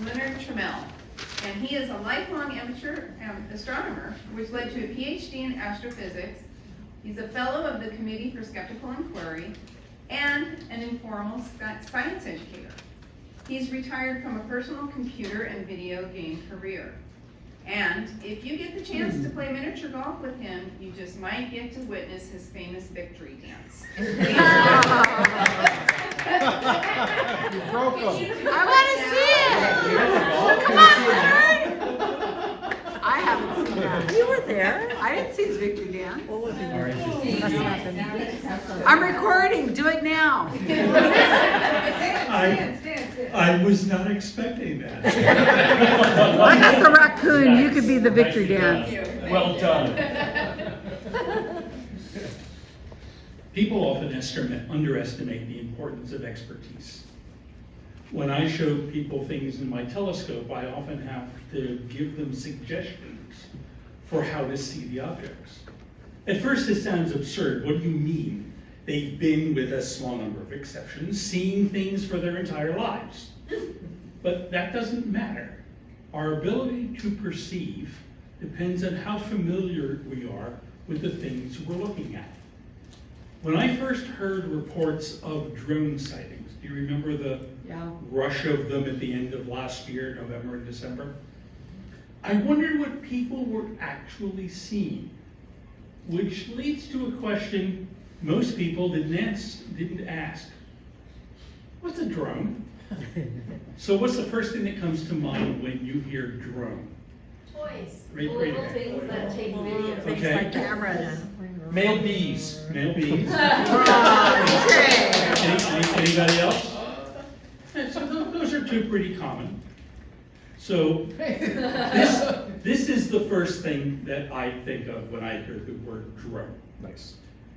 Leonard Tramiel, and he is a lifelong amateur astronomer, which led to a PhD in astrophysics. He's a fellow of the Committee for Skeptical Inquiry and an informal science educator. He's retired from a personal computer and video game career. And if you get the chance to play miniature golf with him, you just might get to witness his famous victory dance. You broke them. I want to see it. Come on, Leonard. I haven't seen that. You were there. I didn't see his victory dance. What was it? Must have been. I'm recording. Do it now. I was not expecting that. I got the raccoon. You could be the victory dance. Well done. People often underestimate the importance of expertise. When I show people things in my telescope, I often have to give them suggestions for how to see the objects. At first it sounds absurd. What do you mean? They've been, with a small number of exceptions, seeing things for their entire lives. But that doesn't matter. Our ability to perceive depends on how familiar we are with the things we're looking at. When I first heard reports of drone sightings, do you remember the rush of them at the end of last year, November and December? I wondered what people were actually seeing, which leads to a question most people didn't ask. What's a drone? So what's the first thing that comes to mind when you hear drone? Toys. Right, Little right. things that take video. Things Okay. like cameras. Male bees. Male bees. Okay. Anybody else? So those are two pretty common. So this is the first thing that I think of when I hear the word drone. Nice.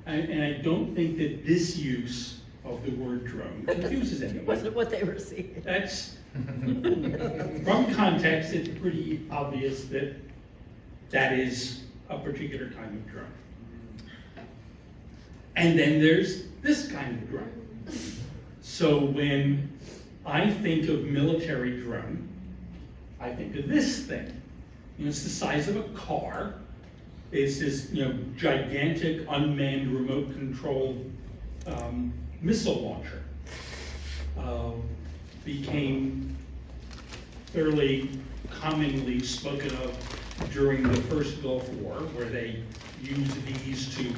And I don't think that this use of the word drone confuses anyone. Wasn't what they were seeing. That's, from context, it's pretty obvious that that is a particular kind of drone. And then there's this kind of drone. So when I think of military drone, I think of this thing. It's the size of a car. It's this, gigantic unmanned remote controlled missile launcher. Became fairly commonly spoken of during the first Gulf War, where they used these to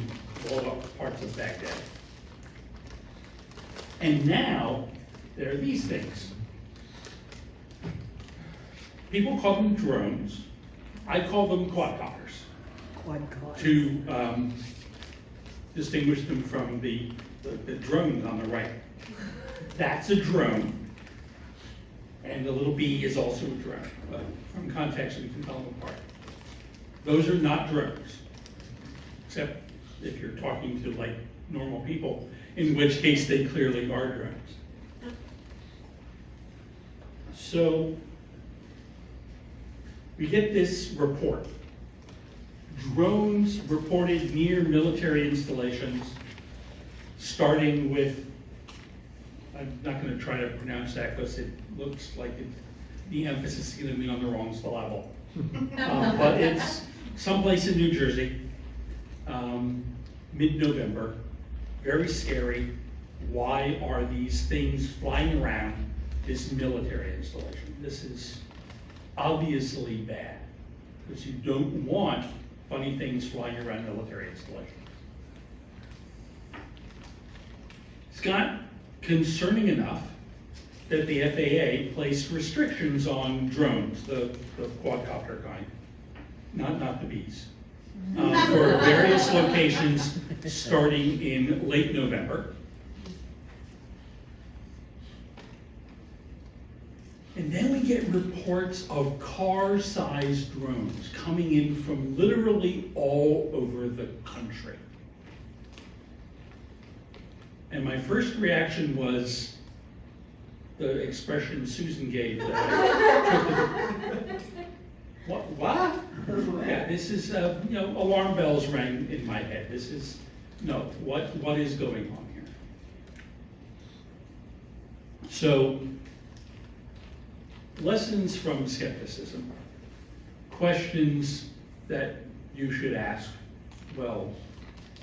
blow up parts of Baghdad. And now there are these things. People call them drones. I call them quadcopters to distinguish them from the drones on the right. That's a drone, and the little bee is also a drone, but from context we can tell them apart. Those are not drones, except if you're talking to like normal people, in which case they clearly are drones. So we get this report. Drones reported near military installations, starting with, I'm not going to try to pronounce that because it looks like the emphasis is going to be on the wrong syllable. But it's someplace in New Jersey, mid-November, very scary. Why are these things flying around this military installation? This is obviously bad, because you don't want funny things flying around military installations. It's got concerning enough that the FAA placed restrictions on drones, the quadcopter kind, not the bees, for various locations starting in late November. And then we get reports of car-sized drones coming in from literally all over the country. And my first reaction was the expression Susan gave. What? Yeah, this is, alarm bells rang in my head. This is, what is going on here? So, lessons from skepticism, questions that you should ask, well,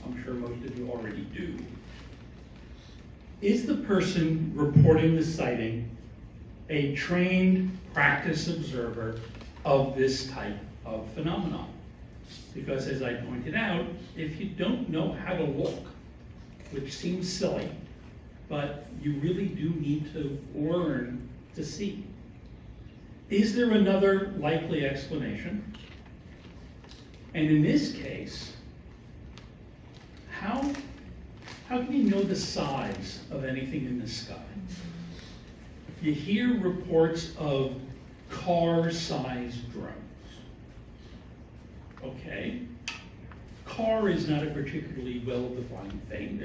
I'm sure most of you already do. Is the person reporting the sighting a trained practice observer of this type of phenomenon? Because as I pointed out, if you don't know how to look, which seems silly, but you really do need to learn to see. Is there another likely explanation? And in this case, how can you know the size of anything in the sky? You hear reports of car-sized drones. Okay, car is not a particularly well-defined thing.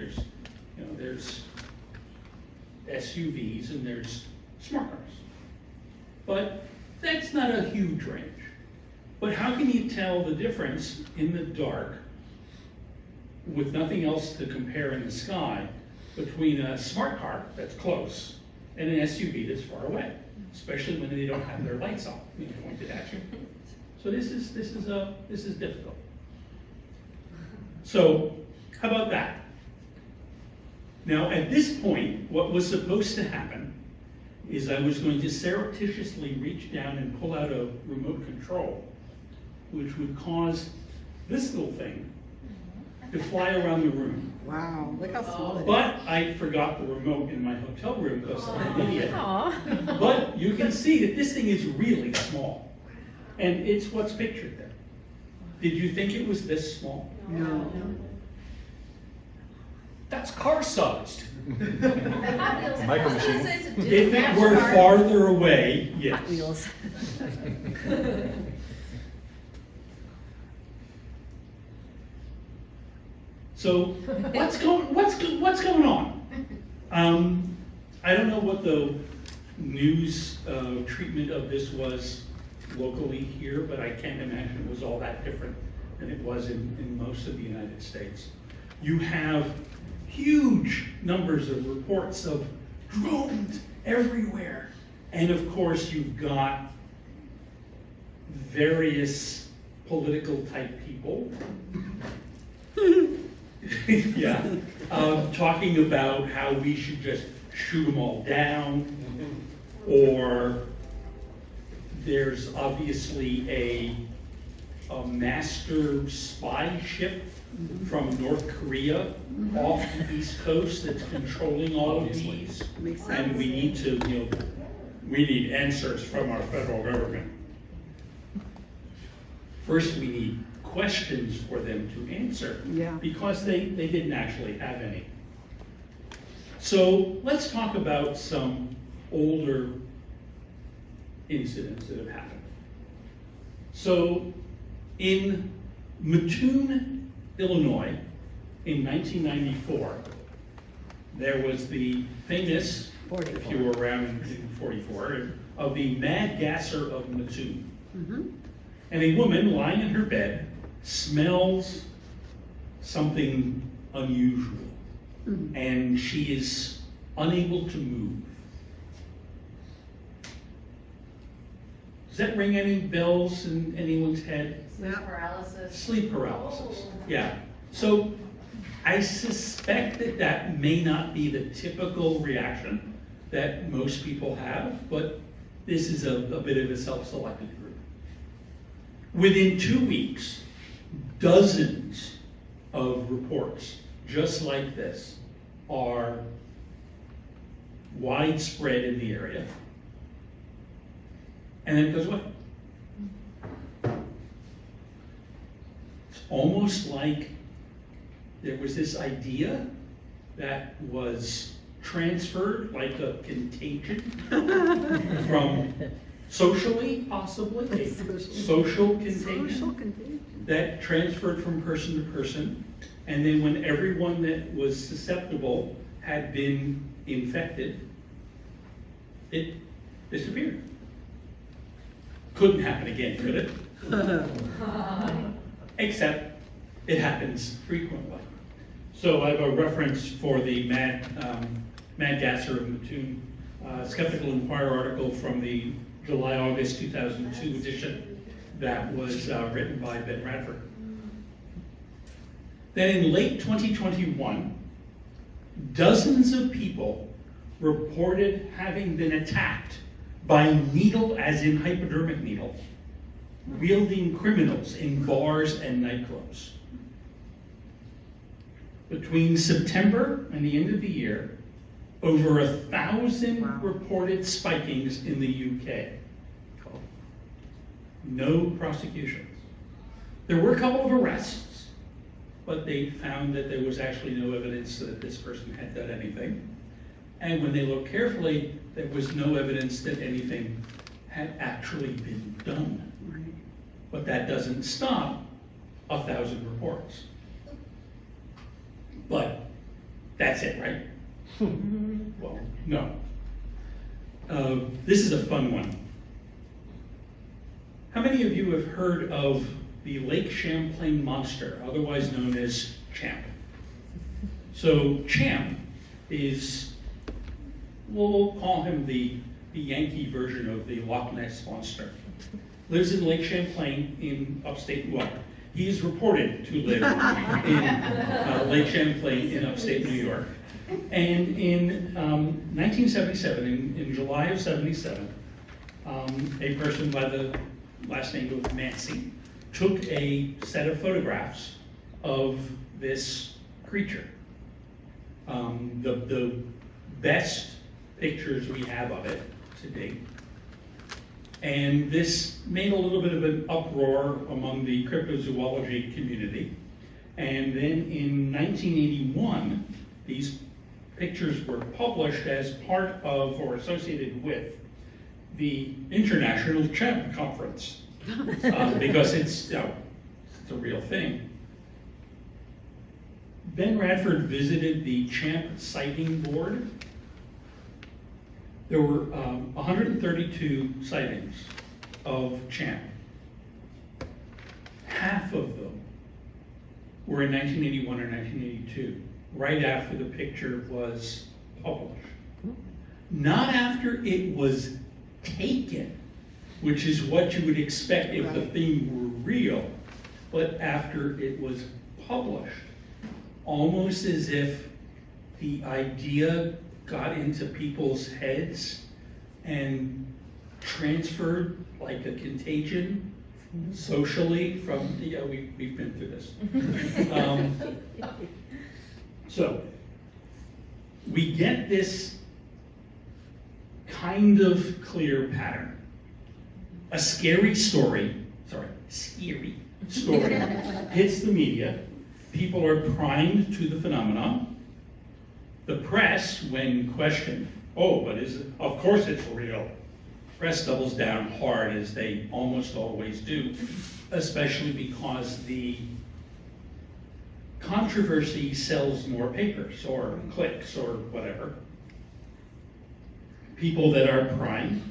There's SUVs and there's smart cars. But that's not a huge range. But how can you tell the difference in the dark with nothing else to compare in the sky between a smart car that's close and an SUV that's far away, especially when they don't have their lights on pointed at you? So this is difficult. So how about that? Now at this point, what was supposed to happen is I was going to surreptitiously reach down and pull out a remote control, which would cause this little thing to fly around the room. Wow, look how small it is. But I forgot the remote in my hotel room because I'm an idiot. Aw. But you can see that this thing is really small. And it's what's pictured there. Did you think it was this small? No. That's car-sized. Micro machine. If it were farther away, yes. Hot Wheels. So what's going on? I don't know what the news treatment of this was locally here, but I can't imagine it was all that different than it was in most of the United States. You have huge numbers of reports of drones everywhere. And of course, you've got various political type people yeah, talking about how we should just shoot them all down, or there's obviously a master spy ship from North Korea off the East Coast that's controlling all of these. Makes sense. And we need to, we need answers from our federal government. First, we need questions for them to answer. Yeah. Because they didn't actually have any. So let's talk about some older incidents that have happened. So in Mattoon, Illinois, in 1994, there was the famous, if you were around in 44, of the Mad Gasser of Mattoon. Mm-hmm. And a woman lying in her bed smells something unusual, and she is unable to move. Does that ring any bells in anyone's head? Sleep paralysis. Sleep paralysis, Oh. yeah. So I suspect that may not be the typical reaction that most people have, but this is a bit of a self-selected group. Within 2 weeks, dozens of reports just like this are widespread in the area, and then it goes away. It's almost like there was this idea that was transferred like a contagion from socially, possibly, a social contagion that transferred from person to person, and then when everyone that was susceptible had been infected, it disappeared. Couldn't happen again, could it? Except it happens frequently. So I have a reference for the Mad Gasser of Mattoon Skeptical Inquirer article from the July, August 2002 edition that was written by Ben Radford. Then in late 2021, dozens of people reported having been attacked by needle, as in hypodermic needle, wielding criminals in bars and nightclubs. Between September and the end of the year, over 1,000 reported spikings in the UK. No prosecutions. There were a couple of arrests, but they found that there was actually no evidence that this person had done anything. And when they looked carefully, there was no evidence that anything had actually been done. But that doesn't stop 1,000 reports. But that's it, right? Well, no. This is a fun one. How many of you have heard of the Lake Champlain monster, otherwise known as Champ? So Champ is, we'll call him the Yankee version of the Loch Ness monster. Lives in Lake Champlain in upstate, well, he is reported to live in Lake Champlain in upstate New York. And in 1977, in July of 77, a person by the last name of Nancy took a set of photographs of this creature. The best pictures we have of it to date. And this made a little bit of an uproar among the cryptozoology community. And then in 1981, these pictures were published as part of or associated with the International Champ Conference, because it's a real thing. Ben Radford visited the Champ Sighting Board. There were 132 sightings of Champ. Half of them were in 1981 or 1982, right after the picture was published. Not after it was taken, which is what you would expect if the thing were real, but after it was published. Almost as if the idea got into people's heads and transferred like a contagion socially from, we've been through this. So we get this kind of clear pattern. A scary story hits the media. People are primed to the phenomenon. The press, when questioned, but of course it's real. Press doubles down hard, as they almost always do, especially because the controversy sells more papers or clicks or whatever. People that are primed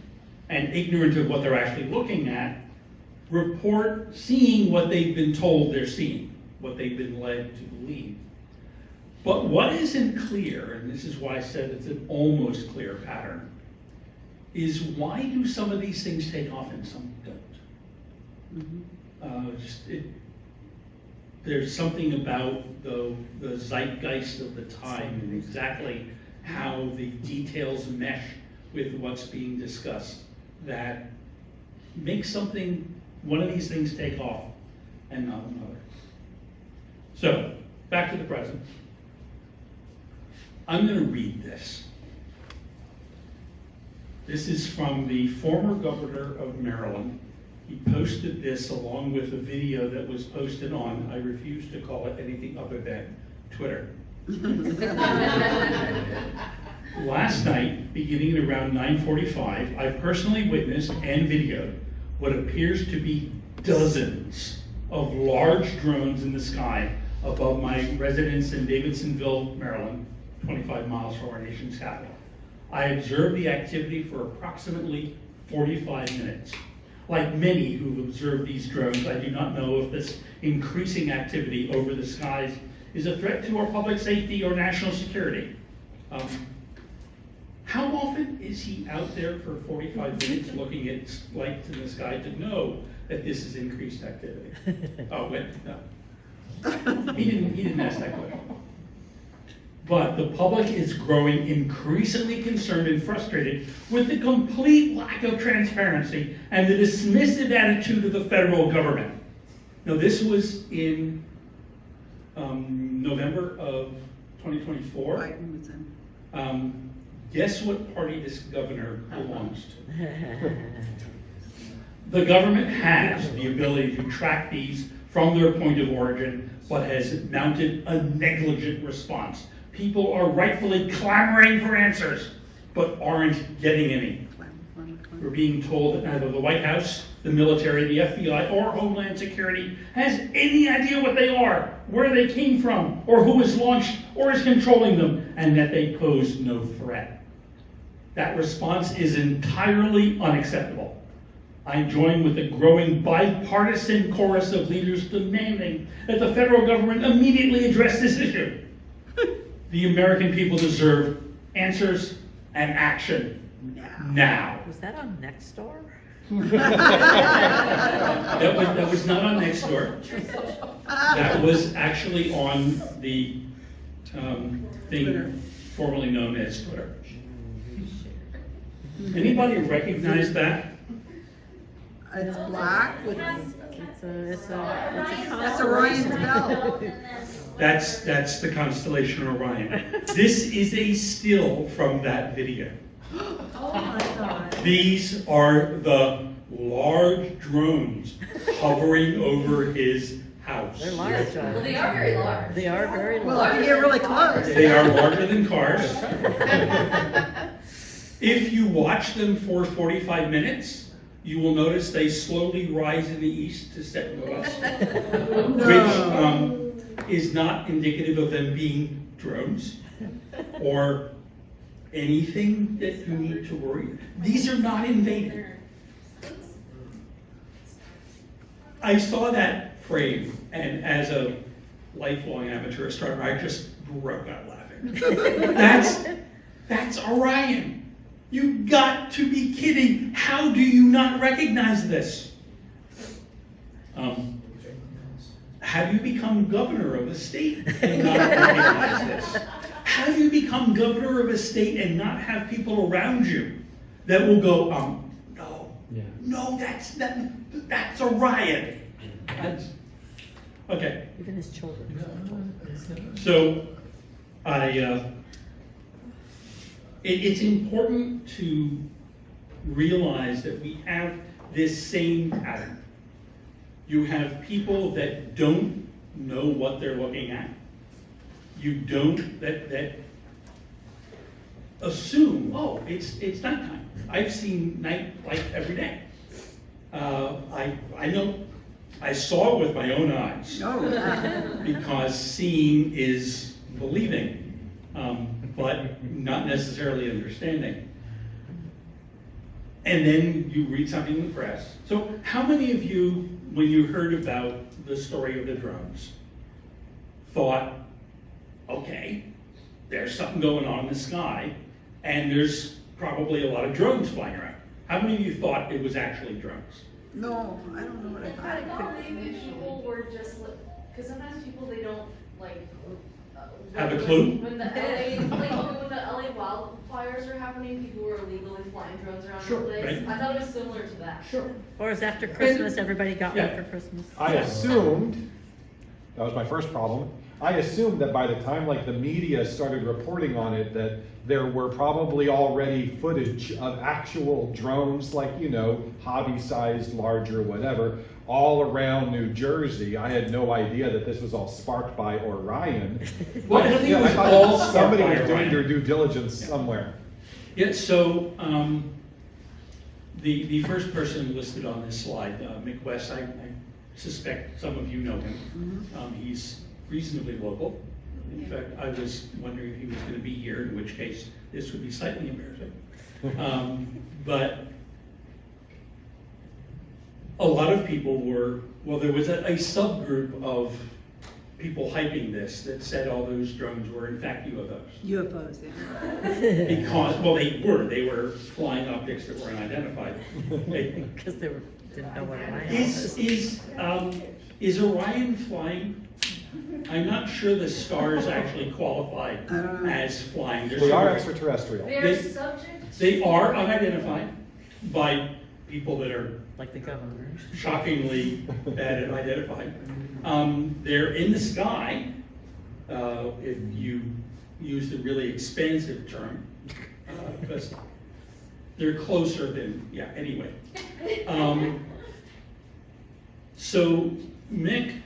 and ignorant of what they're actually looking at report seeing what they've been told they're seeing, what they've been led to believe. But what isn't clear, and this is why I said it's an almost clear pattern, is why do some of these things take off and some don't? There's something about the zeitgeist of the time and exactly how the details mesh with what's being discussed that makes one of these things take off and not another. So, back to the present. I'm going to read this. This is from the former governor of Maryland. He posted this along with a video that was posted on, I refuse to call it anything other than Twitter. Last night, beginning at around 9:45, I personally witnessed and videoed what appears to be dozens of large drones in the sky above my residence in Davidsonville, Maryland, 25 miles from our nation's capital. I observed the activity for approximately 45 minutes. Like many who've observed these drones, I do not know if this increasing activity over the skies is a threat to our public safety or national security. How often is he out there for 45 minutes looking at lights in the sky to know that this is increased activity? Oh, wait, no. He didn't ask that question. But the public is growing increasingly concerned and frustrated with the complete lack of transparency and the dismissive attitude of the federal government. Now, this was in November of 2024. Biden was in. Guess what party this governor belongs to? The government has the ability to track these from their point of origin, but has mounted a negligent response. People are rightfully clamoring for answers, but aren't getting any. We're being told that neither the White House, the military, the FBI, or Homeland Security has any idea what they are, where they came from, or who is launched or is controlling them, and that they pose no threat. That response is entirely unacceptable. I join with the growing bipartisan chorus of leaders demanding that the federal government immediately address this issue. The American people deserve answers and action now. Was that on Nextdoor? That was not on Nextdoor. That was actually on the thing formerly known as Twitter. Anybody recognize that? It's black with, It's a that's Orion's bell. That's the constellation Orion. This is a still from that video. Oh my God. These are the large drones hovering over his house. They're large. Well, they are very large. They are very Well, large. if you get really close. They are larger than cars. If you watch them for 45 minutes, you will notice they slowly rise in the east to set in the west, which is not indicative of them being drones or anything that you need to worry. These are not invading. I saw that frame, and as a lifelong amateur astronomer, I just broke out laughing. That's Orion. You've got to be kidding. How do you not recognize this? How do you become governor of a state and not recognize this? How do you become governor of a state and not have people around you that will go, no, that's Orion. Okay. Even his children. So, it's important to realize that we have this same pattern. You have people that don't know what they're looking at. You don't, that assume, oh, it's nighttime. I've seen night light every day. I know, I saw it with my own eyes. Oh, yeah. Because seeing is believing, but not necessarily understanding. And then you read something in the press. So how many of you, when you heard about the story of the drones, thought, okay, there's something going on in the sky, and there's probably a lot of drones flying around? How many of you thought it was actually drones? No, I don't know what I thought. I thought maybe people were just, because sometimes people, they don't, like, Have a clue? When the LA wildfires are happening, people were illegally flying drones around Sure, the place. right. I thought it was similar to that. Sure. Or is after Christmas, everybody got one Yeah. for Christmas? I assumed, that was my first problem, I assumed that by the time like the media started reporting on it, that there were probably already footage of actual drones, like, you know, hobby-sized, larger, whatever, all around New Jersey. I had no idea that this was all sparked by Orion. Well, I think it was I thought all somebody sparked by was doing Orion. their due diligence somewhere. Yeah, so the first person listed on this slide, Mick West, I suspect some of you know him. He's reasonably local. In fact, I was wondering if he was going to be here, in which case this would be slightly embarrassing. But a lot of people were, well, there was a subgroup of people hyping this that said all those drones were in fact UFOs. UFOs, yeah. Because, well, they were flying objects that weren't identified. Because they didn't know what Orion was. Is Orion flying? I'm not sure the stars actually qualify as flying. They are extraterrestrial. They are subject. They are unidentified by people that are Like the governor. shockingly bad at identifying. They're in the sky, if you use the really expansive term, because they're closer than, yeah, anyway. So Mick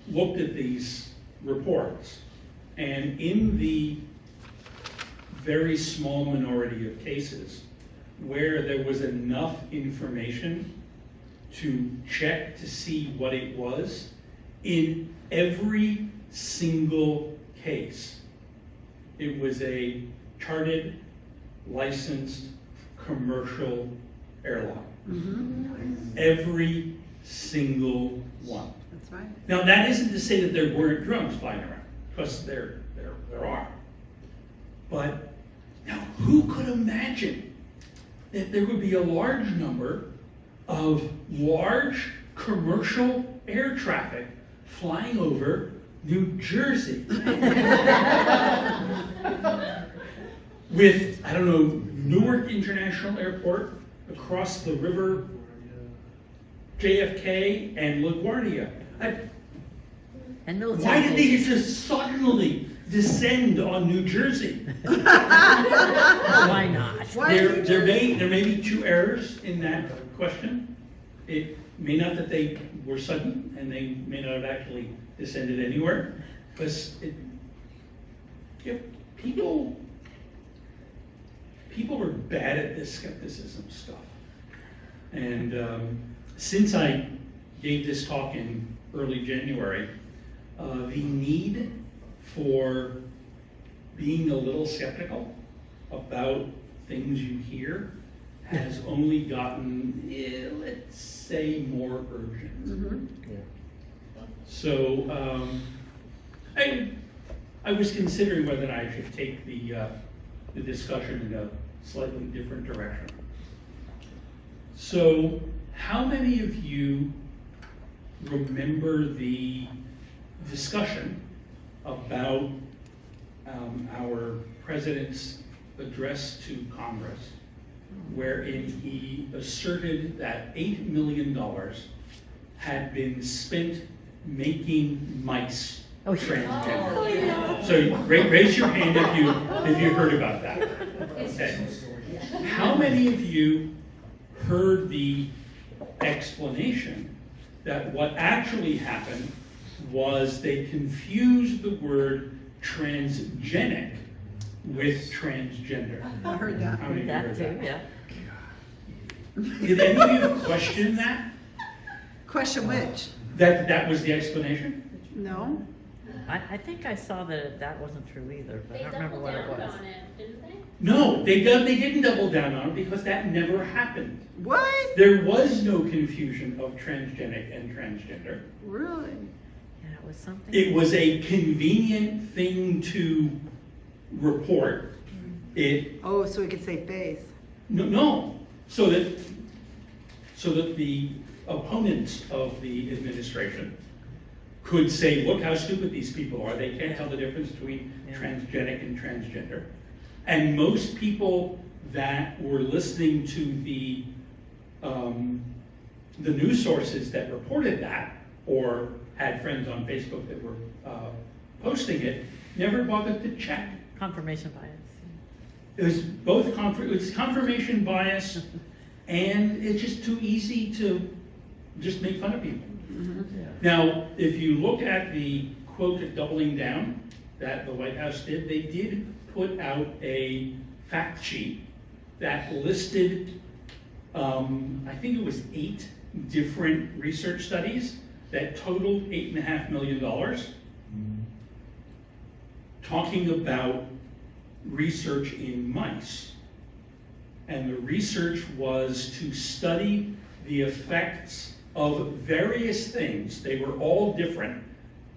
looked at these reports, and in the very small minority of cases where there was enough information to check to see what it was, in every single case, it was a chartered, licensed, commercial airline. Every single one. That's right. Now, that isn't to say that there weren't drones flying around, because there are. But now, who could imagine that there would be a large number of large commercial air traffic flying over New Jersey? With, I don't know, Newark International Airport, across the river, JFK, and LaGuardia. And military. Why did they just suddenly descend on New Jersey? Why not? There may be two errors in that question. It may not that they were sudden, and they may not have actually descended anywhere, because people were bad at this skepticism stuff. And since I gave this talk in early January, the need for being a little skeptical about things you hear has only gotten, let's say, more urgent. So I was considering whether I should take the discussion in a slightly different direction. So how many of you remember the discussion about our president's address to Congress, wherein he asserted that $8 million had been spent making mice transgender? Oh, yeah. So raise your hand if you heard about that. Okay. How many of you heard the explanation that what actually happened was they confused the word transgenic with transgender? I heard that. How many of you That heard too, that? yeah. Did any of you question that? Question which? That was the explanation? No? I think I saw that that wasn't true either, but I They don't remember doubled what it down was. on it, didn't they? No, they didn't double down on it because that never happened. What? There was no confusion of transgenic and transgender. Really? Yeah, it was something. It was a convenient thing to report. It Oh, so we could say face. no, so that the opponents of the administration could say, look how stupid these people are. They can't tell the difference between transgenic and transgender. And most people that were listening to the news sources that reported that, or had friends on Facebook that were posting it, never bothered to check. Confirmation bias. It was both it's confirmation bias, and it's just too easy to just make fun of people. Yeah. Now, if you look at the quote at doubling down that the White House did, they did put out a fact sheet that listed, I think it was 8 different research studies that totaled $8.5 million, talking about research in mice. And the research was to study the effects of various things. They were all different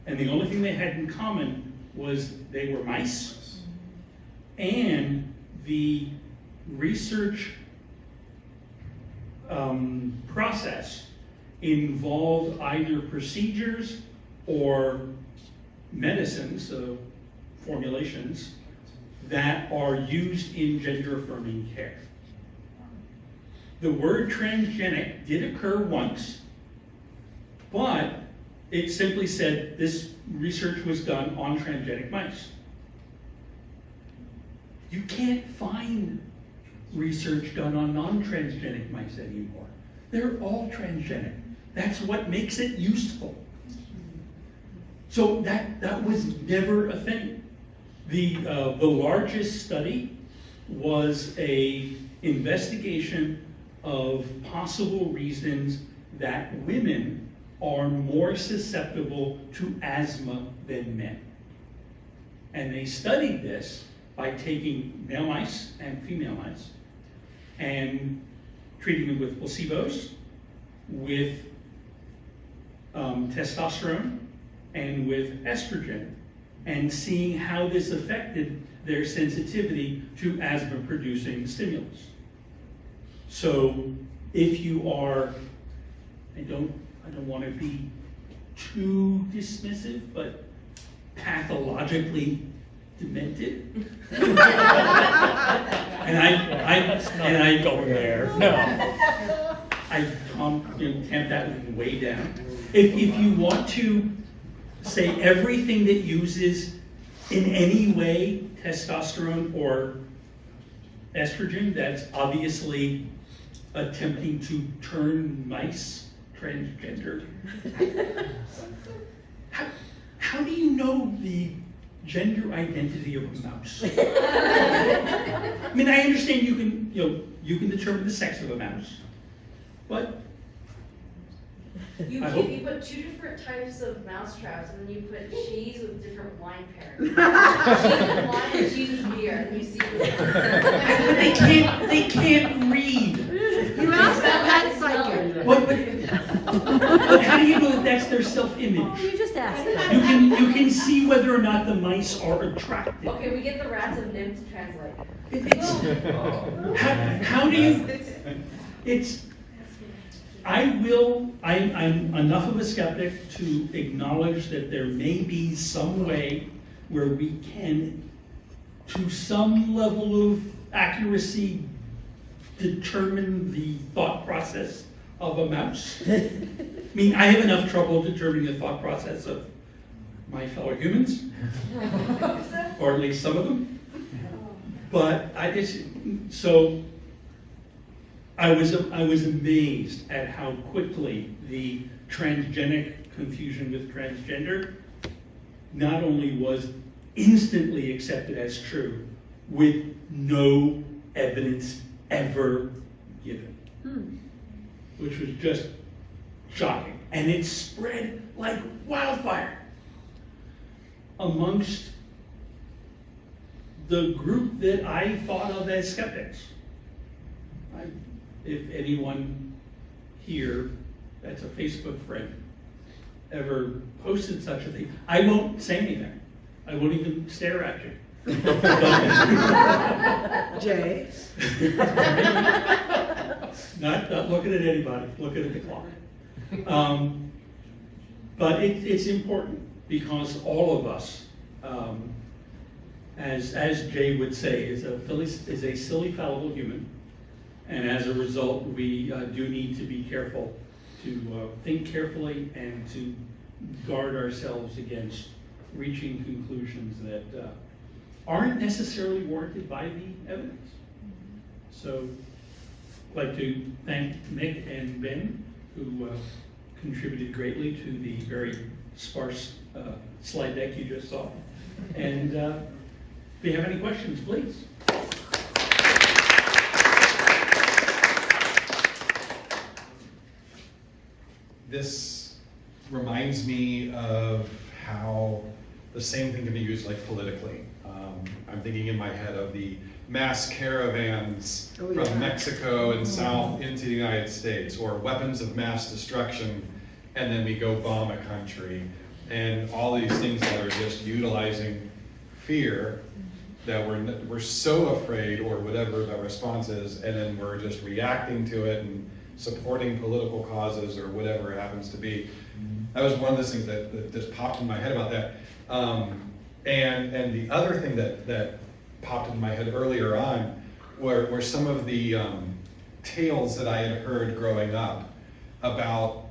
And the only thing they had in common was they were mice, and the research process involved either procedures or medicines, formulations, that are used in gender-affirming care. The word transgenic did occur once, but it simply said this research was done on transgenic mice. You can't find research done on non-transgenic mice anymore. They're all transgenic. That's what makes it useful. So that was never a thing. The largest study was a investigation of possible reasons that women are more susceptible to asthma than men. And they studied this by taking male mice and female mice and treating them with placebos, with testosterone, and with estrogen, and seeing how this affected their sensitivity to asthma-producing stimulus. So if you are, I don't want to be too dismissive, but pathologically demented. and I Going there. No. I tamp that one way down. If you want to say everything that uses in any way testosterone or estrogen, that's obviously attempting to turn mice transgender. How do you know the gender identity of a mouse? I mean, I understand you can determine the sex of a mouse, but You I hope- put two different types of mouse traps, and then you put cheese with different wine pairings. Cheese with wine and cheese with beer, and you see. they can't read. You asked that psychic. But how do you know that that's their self-image? Oh, you just asked You that. can see whether or not the mice are attractive. Okay, we get the rats and nymph to translate. How do you? I'm enough of a skeptic to acknowledge that there may be some way where we can, to some level of accuracy, determine the thought process of a mouse. I mean, I have enough trouble determining the thought process of my fellow humans, or at least some of them. But I was amazed at how quickly the transgenic confusion with transgender not only was instantly accepted as true, with no evidence ever given, which was just shocking. And it spread like wildfire amongst the group that I thought of as skeptics. If anyone here that's a Facebook friend ever posted such a thing, I won't say anything. I won't even stare at you. Jay? Not looking at anybody, looking at the clock. But it's important because all of us, as Jay would say, is a silly, fallible human. And as a result, we do need to be careful, to think carefully and to guard ourselves against reaching conclusions that aren't necessarily warranted by the evidence. So I'd like to thank Nick and Ben, who contributed greatly to the very sparse slide deck you just saw. And if you have any questions, please. This reminds me of how the same thing can be used like politically. I'm thinking in my head of the mass caravans from Mexico and south into the United States, or weapons of mass destruction, and then we go bomb a country, and all these things that are just utilizing fear, that we're so afraid, or whatever the response is, and then we're just reacting to it and supporting political causes or whatever it happens to be. That was one of those things that just popped in my head about that. And the other thing that popped in my head earlier on were some of the tales that I had heard growing up about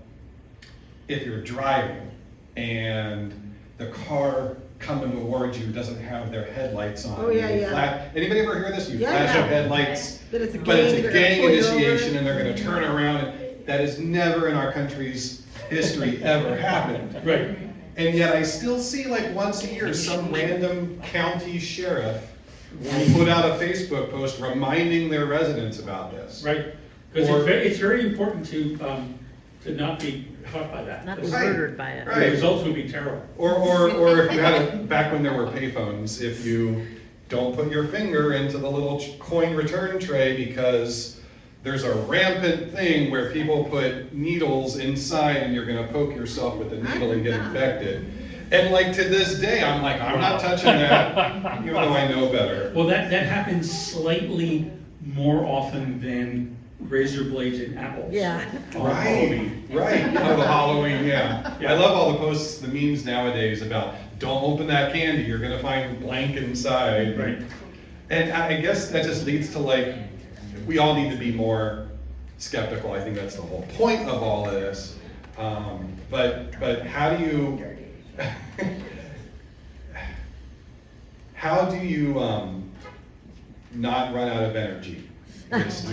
if you're driving and the car coming towards you doesn't have their headlights on. Oh, yeah, You yeah. Anybody ever hear this? You Yeah, flash yeah. your headlights, But it's a but it's a they're gang gonna pull you over. initiation and they're gonna turn around. That has never in our country's history ever happened. Right, And yet I still see, like, once a year, some random county sheriff will put out a Facebook post reminding their residents about this. right. Because Or- it's very important to not be caught by that. Not be Right. murdered by it. Right. The results would be terrible. Or if you had it, back when there were payphones, if you don't put your finger into the little coin return tray because there's a rampant thing where people put needles inside and you're gonna poke yourself with the needle and get infected. And like to this day, I'm like, I'm not touching that, even though I know better. Well, that happens slightly more often than razor blades and apples. Yeah. On Halloween. Right, oh, the Halloween, yeah. I love all the posts, the memes nowadays about, don't open that candy, you're gonna find blank inside. Right. And I guess that just leads to, like, we all need to be more skeptical. I think that's the whole point of all of this. But how do you, not run out of energy? Just-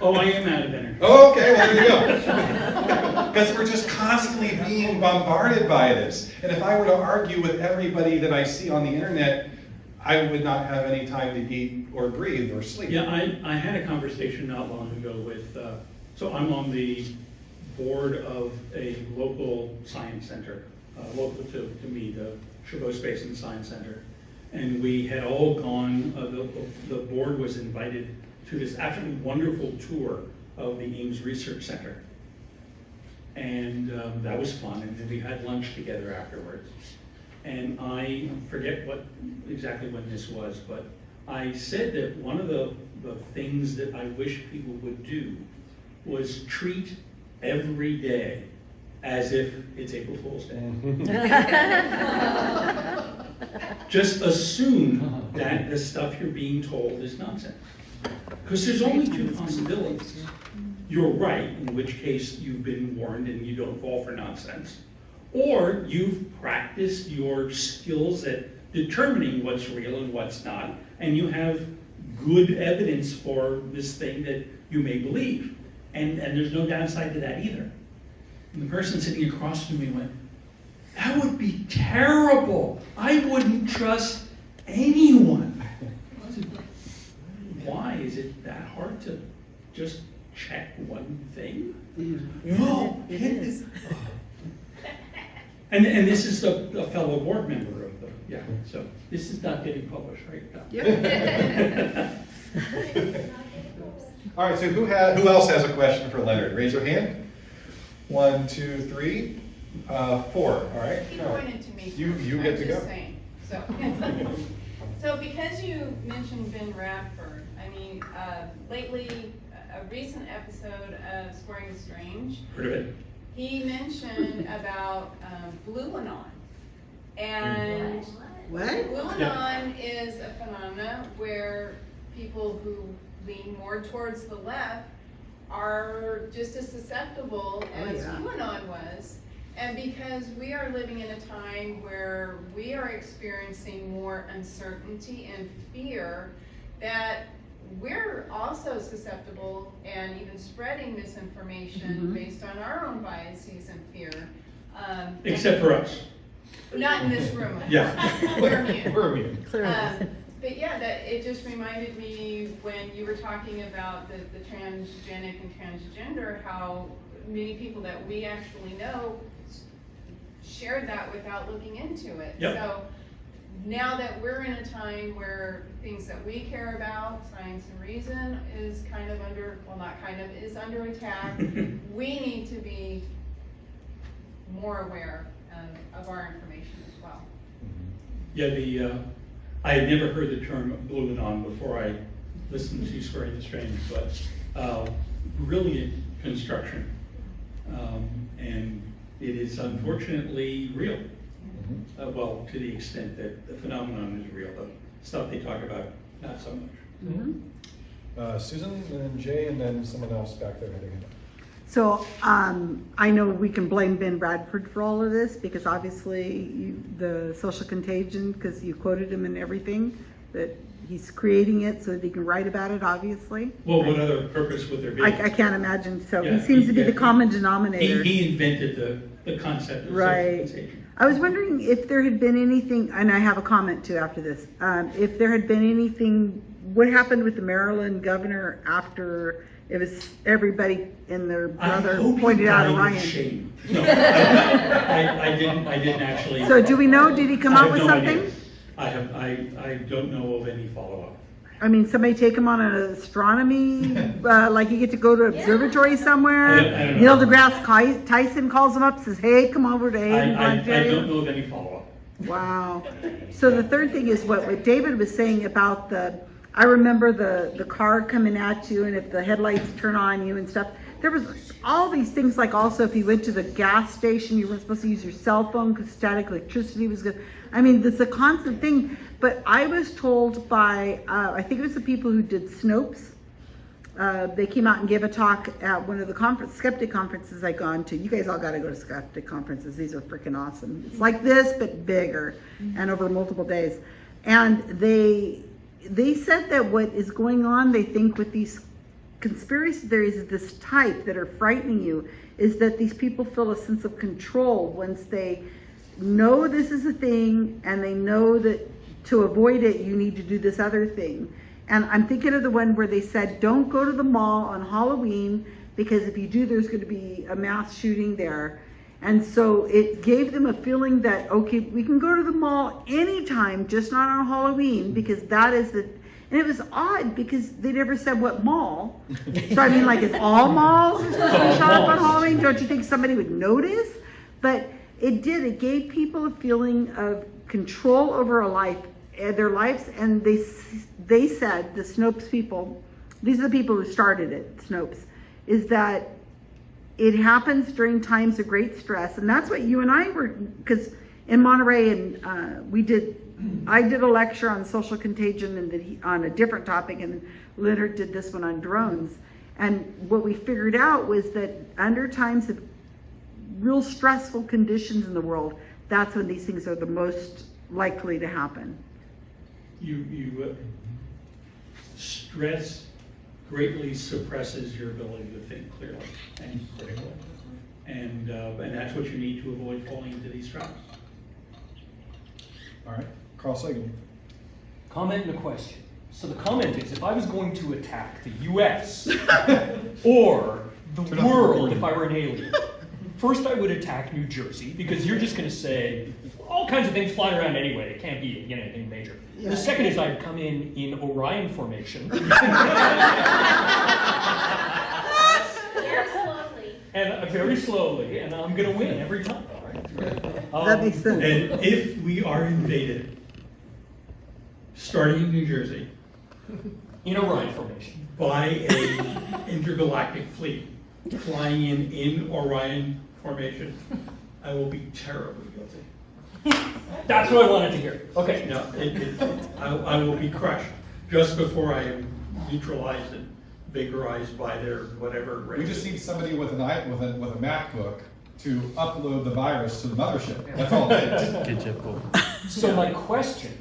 Oh, I am out of energy. Oh, okay, well, there you go. Because we're just constantly being bombarded by this. And if I were to argue with everybody that I see on the internet, I would not have any time to eat or breathe or sleep. Yeah, I had a conversation not long ago with, so I'm on the board of a local science center, local to me, the Chabot Space and Science Center. And we had all gone, the board was invited to this absolutely wonderful tour of the Ames Research Center. And that was fun, and then we had lunch together afterwards. And I forget exactly when this was, but I said that one of the things that I wish people would do was treat every day as if it's April Fool's Day. Just assume that the stuff you're being told is nonsense. Because there's only two possibilities. You're right, in which case you've been warned and you don't fall for nonsense. Or you've practiced your skills at determining what's real and what's not, and you have good evidence for this thing that you may believe. And there's no downside to that either. And the person sitting across from me went, "That would be terrible. I wouldn't trust anyone." I said, "Why is it that hard to just check one thing?" No, It is. And this is a fellow board member of the, so this is not getting published, right? Yep. All right, so who else has a question for Leonard? Raise your hand. 1, 2, 3, 4, all right? He pointed to me. You get to go. I'm just saying, so. So because you mentioned Ben Radford, I mean, lately, a recent episode of Squaring the Strange, Heard of it? he mentioned about Blue Anon. And What? Blue Anon is a phenomenon where people who lean more towards the left are just as susceptible as QAnon was. And because we are living in a time where we are experiencing more uncertainty and fear, that we're also susceptible and even spreading misinformation based on our own biases and fear. Except for us. Not in this room. Yeah. We're immune. We're immune. Clearly. But yeah, that it just reminded me when you were talking about the transgenic and transgender, how many people that we actually know shared that without looking into it. Yep. So now that we're in a time where things that we care about, science and reason, is kind of under, well, not kind of, is under attack, we need to be more aware of our information as well. Yeah, I had never heard the term blue anon before I listened to Squaring the Strange, but brilliant construction. And it is unfortunately real. Well, to the extent that the phenomenon is real, the stuff they talk about, not so much. Susan, and then Jay, and then someone else back there heading in. So, I know we can blame Ben Bradford for all of this, because obviously the social contagion, because you quoted him and everything, that he's creating it so that he can write about it, obviously. Well, what other purpose would there be? I can't imagine, so Yeah, he seems to be yeah. the common denominator. He invented the concept of Right. social contagion. I was wondering if there had been anything, and I have a comment too after this, if there had been anything, what happened with the Maryland governor after it was everybody and their brother pointed out Orion? Shame. No, I didn't actually. So do we know, did he come I up have with no something? idea. I don't know of any follow-up. I mean, somebody take him on an astronomy, like you get to go to observatory somewhere? I don't Neil know. deGrasse Tyson calls him up, says, hey, come over to I Hayden don't Planetarium. know of any follow-up. Wow. So the third thing is what David was saying about I remember the car coming at you, and if the headlights turn on you and stuff. There was all these things, like also if you went to the gas station, you weren't supposed to use your cell phone because static electricity was good. I mean, it's a constant thing. But I was told by, I think it was the people who did Snopes. They came out and gave a talk at one of the skeptic conferences I've gone to. You guys all got to go to skeptic conferences. These are freaking awesome. It's like this, but bigger and over multiple days. And they said that what is going on, they think, with these conspiracy theories of this type that are frightening you, is that these people feel a sense of control once they know this is a thing, and they know that to avoid it, you need to do this other thing. And I'm thinking of the one where they said, don't go to the mall on Halloween, because if you do, there's going to be a mass shooting there. And so it gave them a feeling that, okay, we can go to the mall anytime, just not on Halloween, because that is the, and it was odd because they never said what mall. So I mean, like, if all malls are supposed to be shot up on Halloween, don't you think somebody would notice? But it did, it gave people a feeling of control over their lives, and they said, the Snopes people, these are the people who started it, Snopes, is that it happens during times of great stress. And that's what you and I were, because in Monterey, and I did a lecture on social contagion and on a different topic, and Leonard did this one on drones. And what we figured out was that under times of real stressful conditions in the world, that's when these things are the most likely to happen. Stress greatly suppresses your ability to think clearly and critically. And that's what you need to avoid falling into these traps. All right, Carl Sagan. Comment and a question. So the comment is, if I was going to attack the US or the Turn off the world, recording. if I were an alien, first I would attack New Jersey, because you're just going to say all kinds of things flying around anyway. It can't be anything major. Yeah. The second is I'd come in Orion formation. Very slowly. And very slowly, and I'm going to win every time. That makes sense. And if we are invaded, starting in New Jersey, In Orion formation. by a intergalactic fleet flying in Orion formation, I will be terribly guilty. That's what I wanted to hear. Okay. No, I will be crushed just before I am neutralized and vaporized by their whatever. We just need somebody with a MacBook to upload the virus to the mothership. That's all it takes. So my question,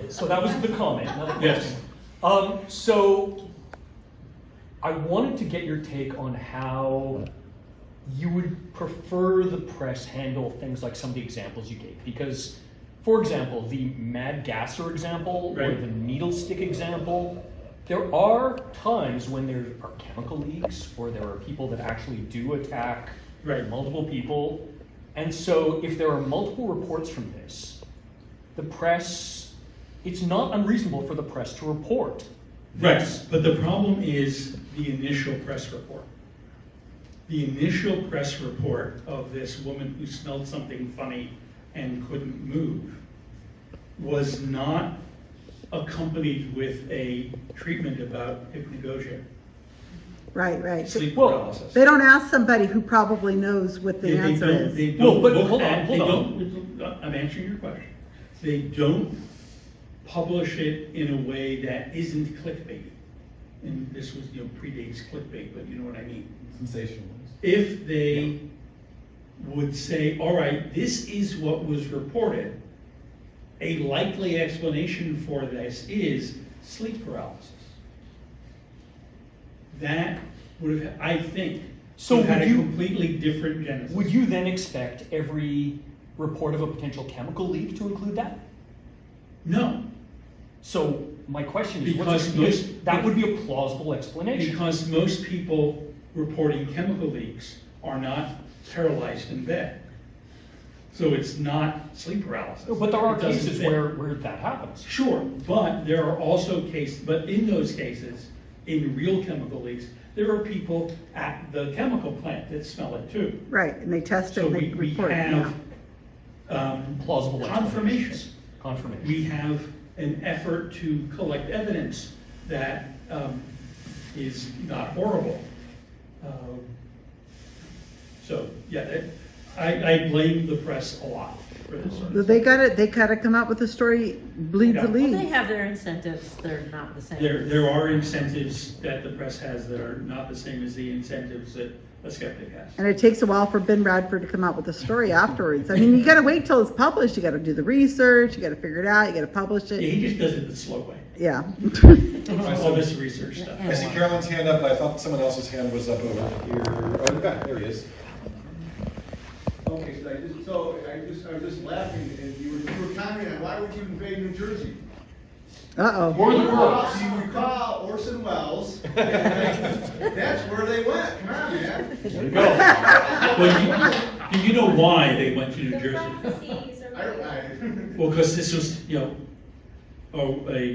so that was the comment, not the Yes. question. So I wanted to get your take on how you would prefer the press handle things like some of the examples you gave. Because, for example, the mad gasser example, or Right. the needle stick example, there are times when there are chemical leaks, or there are people that actually do attack Right. multiple people. And so if there are multiple reports from this, the press, it's not unreasonable for the press to report Right, this. but the problem is the initial press report. the initial press report of this woman who smelled something funny and couldn't move was not accompanied with a treatment about hypnagogia, Right. sleep Well, paralysis. They don't ask somebody who probably knows what the They answer don't- is. They Well, don't but look hold on, at- hold they on. don't- I'm answering your question. They don't publish it in a way that isn't clickbait. And this was, predates clickbait, but you know what I mean. Sensationalist. If they would say, all right, this is what was reported, a likely explanation for this is sleep paralysis. That would have, I think, So had a would you- completely different genesis. Would you then expect every report of a potential chemical leak to include that? No, So my question is, Because that would be a plausible explanation. because most people reporting chemical leaks are not paralyzed in bed. So it's not sleep paralysis. But there are It doesn't cases fit. where that happens. Sure, but there are also cases, but in those cases, in real chemical leaks, there are people at the chemical plant that smell it too. Right, and they test it So and they we report it, yeah. have Plausible confirmation. explanations. Confirmation. We have an effort to collect evidence that is not horrible. So, yeah, I blame the press a lot for this sort of They gotta come out with a story, bleeds Yeah. the Well, they leads. have their incentives, they're not the same. There are incentives that the press has that are not the same as the incentives that a skeptic has. And it takes a while for Ben Bradford to come out with a story afterwards. I mean, you gotta wait till it's published, you gotta do the research, you gotta figure it out, you gotta publish Yeah, it, he just does it the slow way. yeah. All this research stuff. I see Carolyn's hand up, but I thought someone else's hand was up over here. Oh, in the back, there he is. Okay, I was just laughing, and you were commenting on why would you invade New Jersey? Uh-oh. You recall Orson Welles, and that's where they went, come on, man. There you go. Well, do you know why they went to New Jersey? Well, because this was, a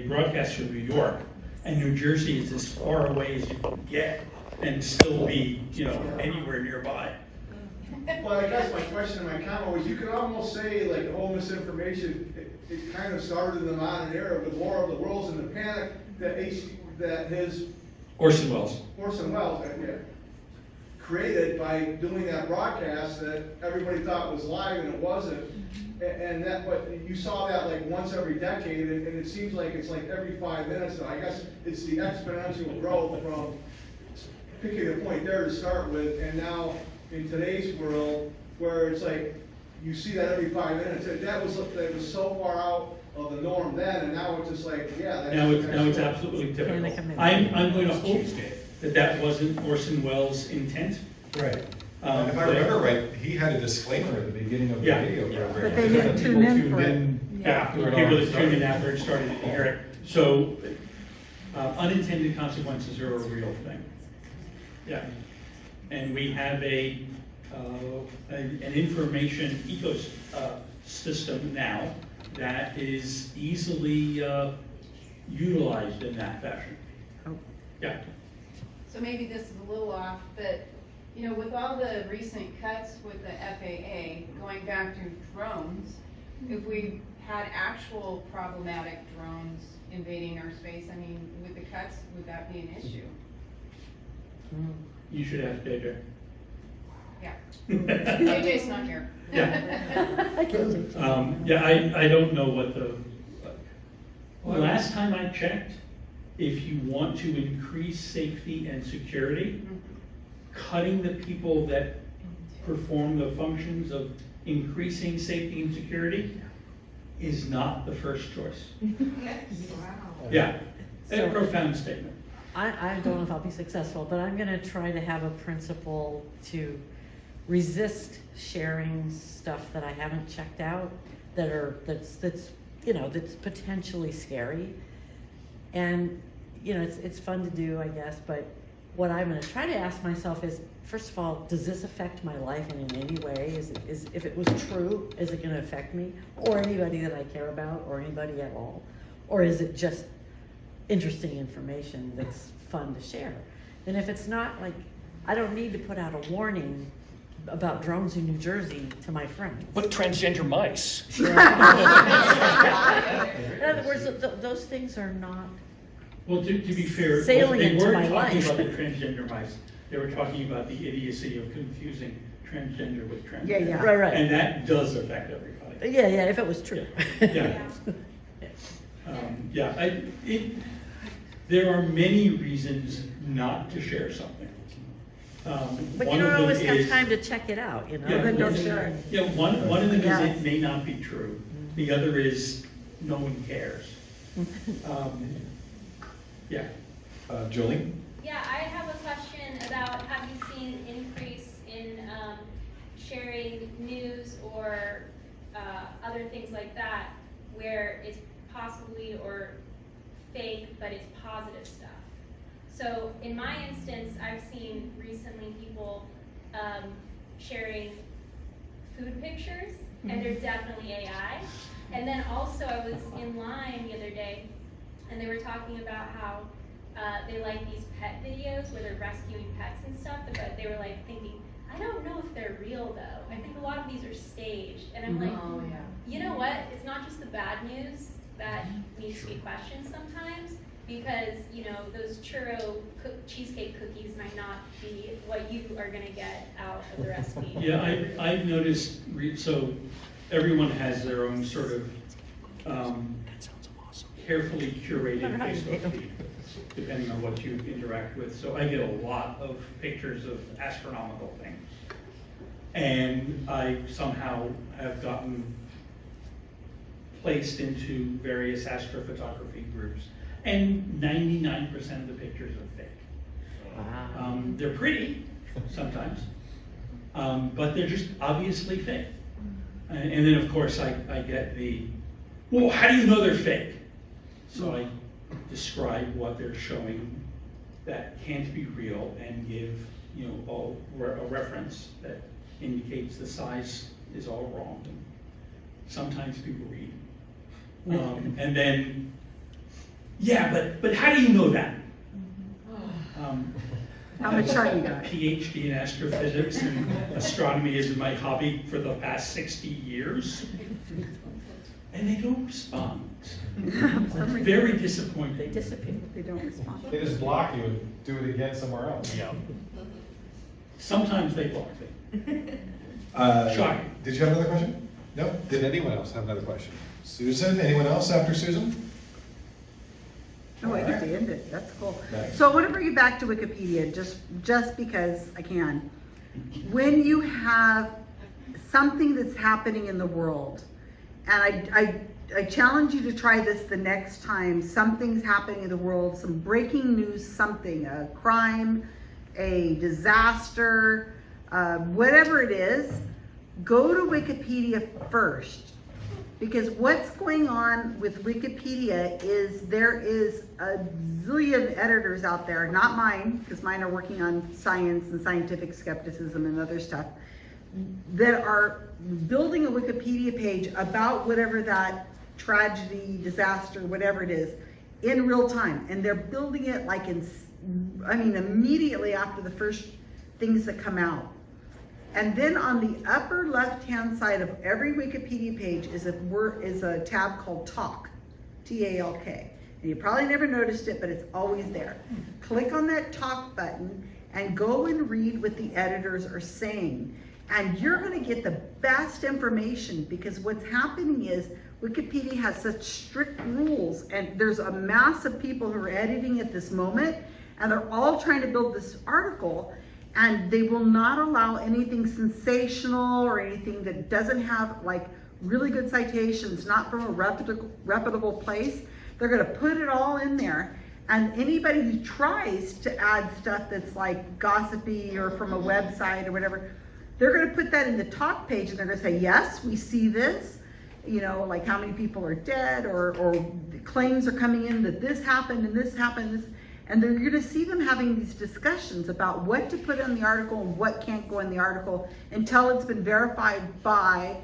broadcast from New York, and New Jersey is as far away as you can get and still be, anywhere nearby. Well, I guess my question, my comment was, you could almost say, like, the whole misinformation, it kind of started in the modern era with War of the Worlds and the panic that his Orson Welles. Orson Welles created by doing that broadcast that everybody thought was live and it wasn't. And that, but you saw that like once every decade, and it seems like it's like every 5 minutes. And I guess it's the exponential growth from picking a point there to start with, and now in today's world where it's like you see that every 5 minutes. That was so far out of the norm then, and now it's just like, yeah. That's Now it's absolutely typical. they come in? I'm going to hope that wasn't Orson Welles' intent. Right. If I remember right, he had a disclaimer at the beginning of the Yeah. video program. But they didn't People tune in tuned for it. in Yeah, after it people already that tuned in started. after it started to hear it. So, unintended consequences are a real thing. Yeah. And we have an information ecosystem now that is easily utilized in that fashion. Yeah. So maybe this is a little off, but, with all the recent cuts with the FAA, going back to drones, if we had actual problematic drones invading our space, with the cuts, would that be an issue? You should ask JJ. Yeah. JJ's not here. Yeah. I don't know what last time I checked, if you want to increase safety and security, cutting the people that perform the functions of increasing safety and security is not the first choice. Yeah, a So- profound statement. I don't know if I'll be successful, but I'm gonna try to have a principle to resist sharing stuff that I haven't checked out, that's potentially scary. And, it's fun to do, I guess, but what I'm gonna try to ask myself is, first of all, does this affect my life in any way? If it was true, is it gonna affect me, or anybody that I care about, or anybody at all? Or is it just interesting information that's fun to share? And if it's not, I don't need to put out a warning about drones in New Jersey to my friends. But transgender mice. In other words, those things are not, Well, to be fair, Sailing they into weren't my talking life. about the transgender mice. They were talking about the idiocy of confusing transgender with transgender. Yeah. right. And that does affect everybody. Yeah, if it was true. Yeah. There are many reasons not to share something. But One you of don't them always have is- time to check it out, you know? Yeah, Then don't share it. Yeah, one of them is Yes. it may not be true. The other is no one cares. Yeah. Julie? Yeah, I have a question about, have you seen an increase in sharing news or other things like that where it's possibly or fake, but it's positive stuff? So in my instance, I've seen recently people sharing food pictures, and they're definitely AI. And then also I was in line the other day, and they were talking about how they like these pet videos where they're rescuing pets and stuff, but they were like thinking, I don't know if they're real though. I think a lot of these are staged. And I'm like, Oh, yeah. you know what? It's not just the bad news that needs to be questioned sometimes, because, you know, those cheesecake cookies might not be what you are gonna get out of the recipe. Yeah, I've noticed, so everyone has their own sort of carefully curated Facebook feed, depending on what you interact with. So I get a lot of pictures of astronomical things. And I somehow have gotten placed into various astrophotography groups. And 99% of the pictures are fake. Wow. They're pretty sometimes, but they're just obviously fake. And then of course I get well, how do you know they're fake? So I describe what they're showing that can't be real and give, a reference that indicates the size is all wrong. And sometimes people read. And then, but how do you know that? How much time you got? PhD in astrophysics, and astronomy is my hobby for the past 60 years. And they don't respond. I'm very They disappointed. disappear. They don't respond. They just block you and do it again somewhere else. Yeah. Sometimes they block me. Shocking. Did you have another question? No? Did anyone else have another question? Susan, anyone else after Susan? Oh, I get to end it, that's cool. Nice. So I want to bring you back to Wikipedia, just because I can. When you have something that's happening in the world, and I challenge you to try this the next time something's happening in the world, some breaking news, something, a crime, a disaster, whatever it is, go to Wikipedia first. Because what's going on with Wikipedia is there is a zillion editors out there, not mine, because mine are working on science and scientific skepticism and other stuff, that are building a Wikipedia page about whatever that tragedy, disaster, whatever it is, in real time. And they're building it like immediately after the first things that come out. And then on the upper left-hand side of every Wikipedia page is a tab called Talk, T-A-L-K. And you probably never noticed it, but it's always there. Click on that Talk button and go and read what the editors are saying. And you're gonna get the best information, because what's happening is Wikipedia has such strict rules, and there's a mass of people who are editing at this moment, and they're all trying to build this article, and they will not allow anything sensational or anything that doesn't have like really good citations, not from a reputable place. They're gonna put it all in there, and anybody who tries to add stuff that's like gossipy or from a website or whatever, they're gonna put that in the Talk page, and they're gonna say, yes, we see this, like how many people are dead, or claims are coming in that this happened and this happened, and then you're gonna see them having these discussions about what to put in the article and what can't go in the article until it's been verified by,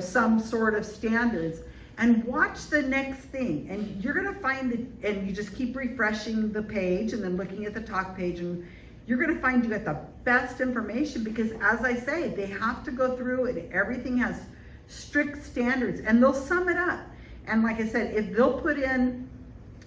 some sort of standards. And watch the next thing, and you're gonna find that, and you just keep refreshing the page and then looking at the Talk page, and you're gonna find you get the best information, because as I say, they have to go through and everything has strict standards, and they'll sum it up. And like I said, if they'll put in,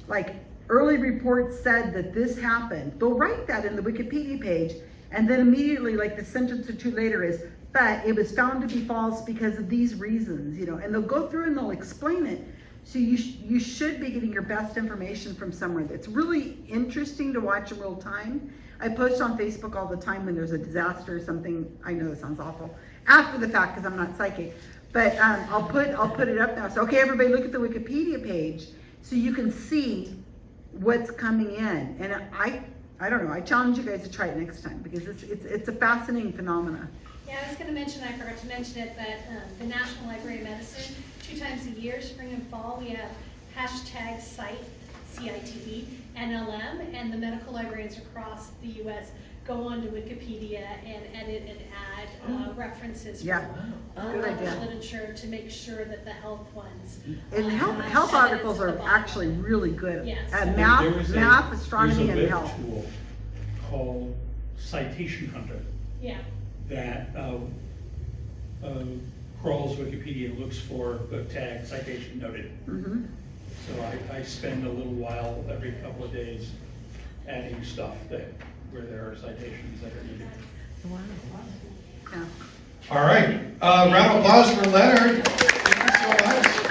like, early reports said that this happened, they'll write that in the Wikipedia page, and then immediately, like the sentence or two later is, but it was found to be false because of these reasons, you know, and they'll go through and they'll explain it. So you should be getting your best information from somewhere. It's really interesting to watch in real time. I post on Facebook all the time when there's a disaster or something. I know this sounds awful, after the fact, because I'm not psychic, but I'll put it up now. So, okay, everybody look at the Wikipedia page so you can see what's coming in. And I don't know, I challenge you guys to try it next time, because it's a fascinating phenomena. Yeah, I was gonna mention, I forgot to mention it, that the National Library of Medicine, 2 times a year, spring and fall, we have hashtag CITE, CITE, NLM, and the medical librarians across the US go onto Wikipedia and edit and add references Yeah. from Good idea. literature to make sure that the health ones. And health have it articles to the are bottom. actually really good. Yes. Math, astronomy, and There's a health. web tool called Citation Hunter Yeah, that crawls Wikipedia and looks for the tag citation noted. Mhm. So I spend a little while every couple of days adding stuff where there are citations that are needed. Wow. Yeah. All right, round of applause for Leonard. Thank you so much.